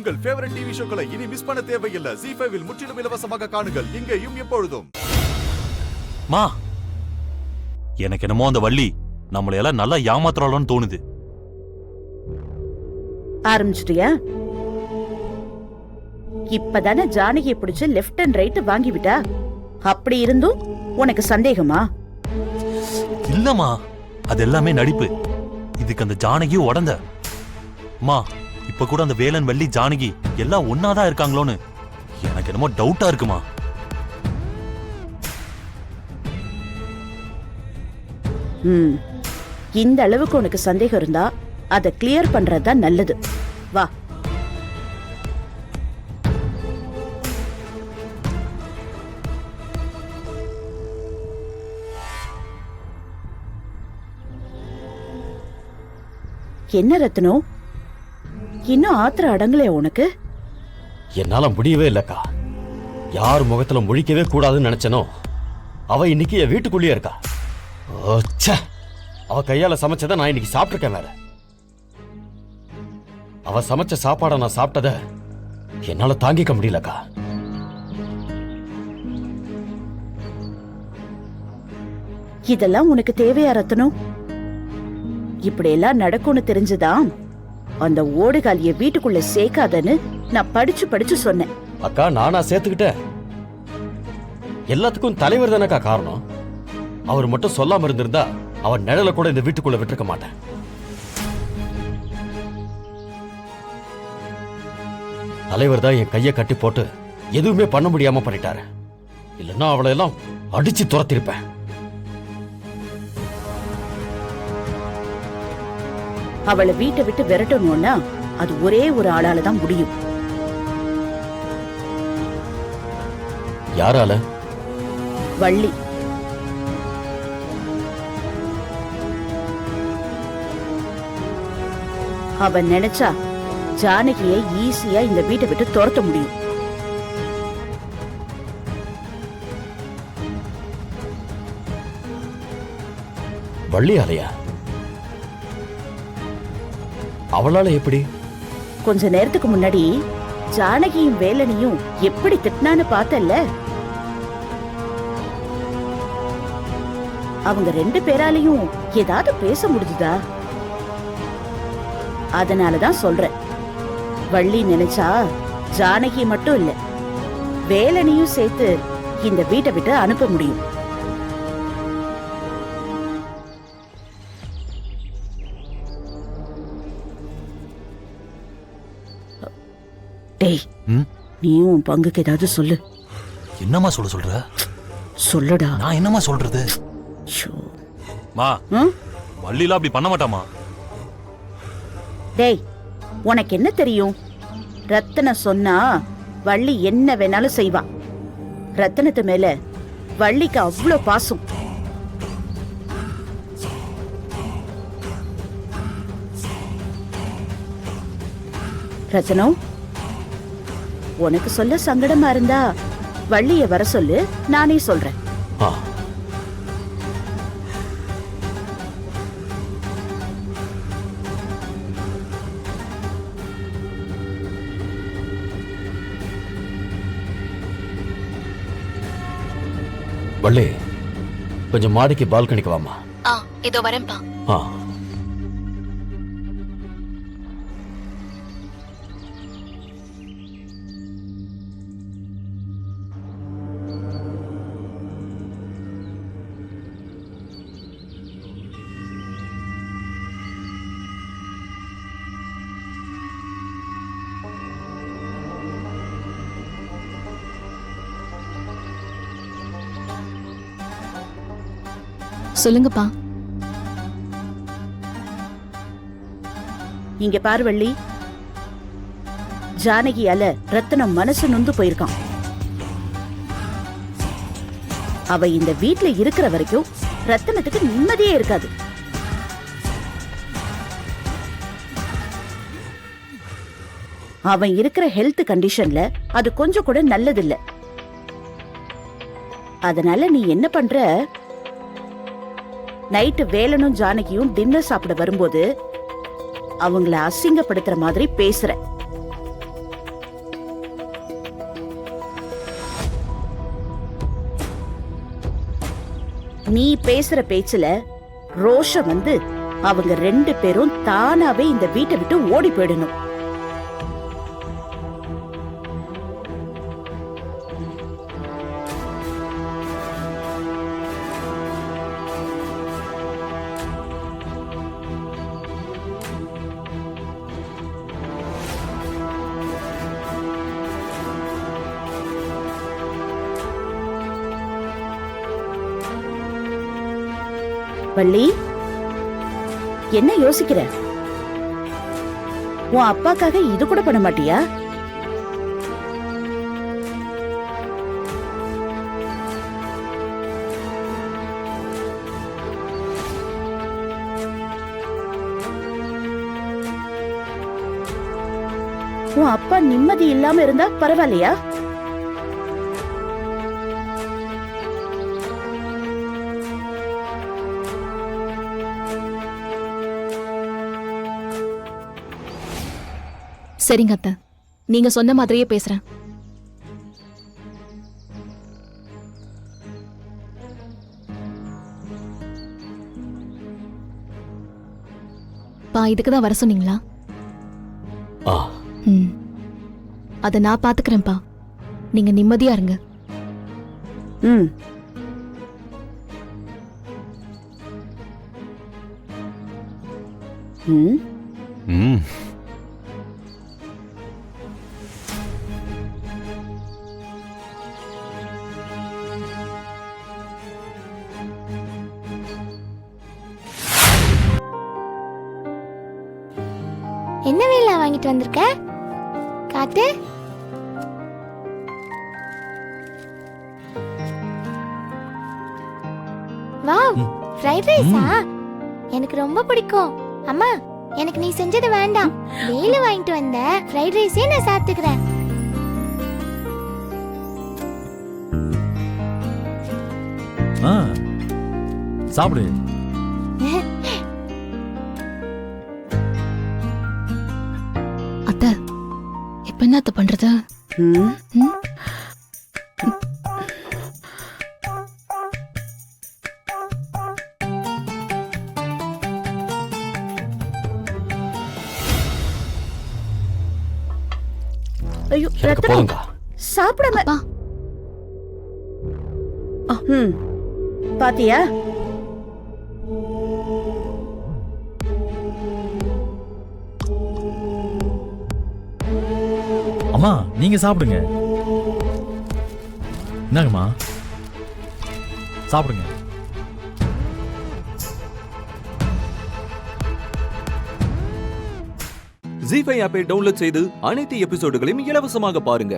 உங்கள் favourite TV ஷோக்களை இனி miss பண்ண தேவையில்லை. ZEE5 இல் முற்றிலும் இலவசமாக காணுங்கள். இங்கேயும் எப்பொழுதும். மா, எனக்கு என்னமோ அந்த வள்ளி நம்மளை எல்லாம் நல்லா ஏமாத்துறாளோன்னு தோணுது. ஆரம்பிச்சிட்டியா? இப்பதானே ஜானகியை பிடிச்சு லெஃப்ட் அண்ட் ரைட் வாங்கி விட்டா. அப்படி இருந்தும் உனக்கு சந்தேகமா? இல்லம்மா, அது எல்லாமே நடிப்பு. இதுக்கு அந்த ஜானகியும் உடந்த. மா, இப்ப கூட அந்த வேலன் வள்ளி ஜானகி எல்லாம் ஒன்னாதான் இருக்காங்களோன்னு எனக்கு என்னமோ டவுட்டா இருக்குமா. இந்த அளவுக்கு உனக்கு சந்தேகம் இருந்தா அதை கிளியர் பண்றதுதான் நல்லது. வா. என்ன ரத்னம், இன்னும் ஆத்திர அடங்கலையா உனக்கு? என்னால முடியவே இல்லக்கா. யார் முகத்துல முழிக்கவே கூடாதுன்னு நினைச்சனோ அவ இன்னைக்கு என் வீட்டுக்குள்ளேயே இருக்கா. அவ கையால சமைச்சதை நான் இன்னைக்கு சாப்பிட்டிருக்கேன். வேற அவ சமைச்ச சாப்பாடை நான் சாப்பிட்டத என்னால தாங்கிக்க முடியலக்கா. இதெல்லாம் உனக்கு தேவையா ரத்னம்? இப்படி எல்லாம் நடக்கும்னு தெரிஞ்சுதான் அந்த ஓடுகாலிய வீட்டுக்குள்ள சேர்க்காதன்னு நான் படிச்சு படிச்சு சொன்னேன். அக்கா, நானா சேர்த்துக்கிட்டேன்? எல்லாத்துக்கும் தலைவர் தானக்கா காரணம். அவர் மட்டும் சொல்லாம இருந்திருந்தா அவன் நிழல கூட இந்த வீட்டுக்குள்ள விட்டுருக்க மாட்டேன். தலைவர் தான் என் கையை கட்டி போட்டு எதுவுமே பண்ண முடியாம பண்ணிட்டாரு. இல்லைன்னா அவளை எல்லாம் அடிச்சு துரத்திருப்பேன். அவளை வீட்டை விட்டு விரட்டணும்னா அது ஒரே ஒரு ஆளால தான் முடியும். யாரால? வள்ளி. அவன் நினைச்சா ஜானகியை ஈஸியா இந்த வீட்டை விட்டு துரத்த முடியும். வள்ளி ஆலையா? அவளால எப்படி? கொஞ்ச நேரத்துக்கு முன்னாடி ஜானகியும் வேலனையும் எப்படி திட்டினான்னு பார்த்தல்ல? அவங்க ரெண்டு பேராலையும் ஏதாவது பேச முடிஞ்சுதா? அதனாலதான் சொல்றேன், வள்ளி நினைச்சா ஜானகி மட்டும் இல்ல, வேலனையும் சேர்த்து இந்த வீட்டை விட்டு அனுப்ப முடியும். டேய், நீயும் உன் பங்குக்கு ஏதாவது சொல்லு. என்னமா சொல்ற? சொல்லுடா. நான் என்னமா சொல்றது? மா, வள்ளிலாம் அப்படி பண்ண மாட்டாமா. டேய், உனக்கு என்ன தெரியும்? ரத்தன சொன்னா வள்ளி என்ன வேணாலும் செய்வா. ரத்தனத்து மேல வள்ளிக்கு அவ்வளோ பாசம். ரத்தனம், உனக்கு சொல்ல சங்கடமா இருந்தா வள்ளிய வர சொல்லு, நானே சொல்றேன். வள்ளி, கொஞ்சம் மாடிக்கு பால்கனிக்கு வாமா. இதோ வரேன்பா. சொல்லுங்கப்பா. இங்க பாரு வள்ளி, ஜானகியால ரத்தனம் மனசு நொந்து போயிருக்கான். அவ இந்த வீட்ல இருக்கிற வரைக்கும் ரத்தனத்துக்கு நிம்மதியே இருக்காது. அவன் இருக்கிற ஹெல்த் கண்டிஷன்ல அது கொஞ்சம் கூட நல்லதில்ல. அதனால நீ என்ன பண்ற, நைட்டு வேலனும் ஜானகியும் டின்னர் சாப்பிட வரும்போது அவங்கள அசிங்கப்படுத்துற மாதிரி பேசுற. நீ பேசுற பேச்சுல ரோஷம் வந்து அவங்க 2 பேரும் தானாவே இந்த வீட்டை விட்டு ஓடி போயிடணும். வள்ளி, என்ன யோசிக்கிற? உன் அப்பாக்காக இது கூட பண்ண மாட்டியா? உன் அப்பா நிம்மதி இல்லாம இருந்தா பரவாயில்லையா? சரிங்க அத்தை, நீங்க சொன்ன மாதிரியே பேசுறேன். பா, இதுக்குதான் வர சொன்னீங்களா? ஆ, அத நான் பாத்துக்கிறேன்ப்பா. நீங்க நிம்மதியா இருங்க. ம். ம். ம். என்ன வேலை வாங்கிட்டு வந்திருக்க? காட்டு. வாவ், ஃப்ரைட் ரைஸா? எனக்கு ரொம்ப பிடிக்கும். அம்மா, எனக்கு நீ செஞ்சது வேண்டாம். வேலை வாங்கிட்டு வந்த ஃப்ரைட் ரைஸே நான் சாப்பிட்டுக்கிறேன். சாப்பிடு. அத்தை, இப்ப என்ன அத்தை பண்றது? ம். ம்? ஐயோ, எனக்கு ரத்னம், போதும்க்கா. சாப்பிடாம. அப்பா, ம். பாத்தியா? அம்மா, நீங்க சாப்பிடுங்க. என்னங்கம்மா, சாப்பிடுங்க. ஜீ5 ஆப்பை டவுன்லோட் செய்து அனைத்து எபிசோடுகளையும் இலவசமாக பாருங்க.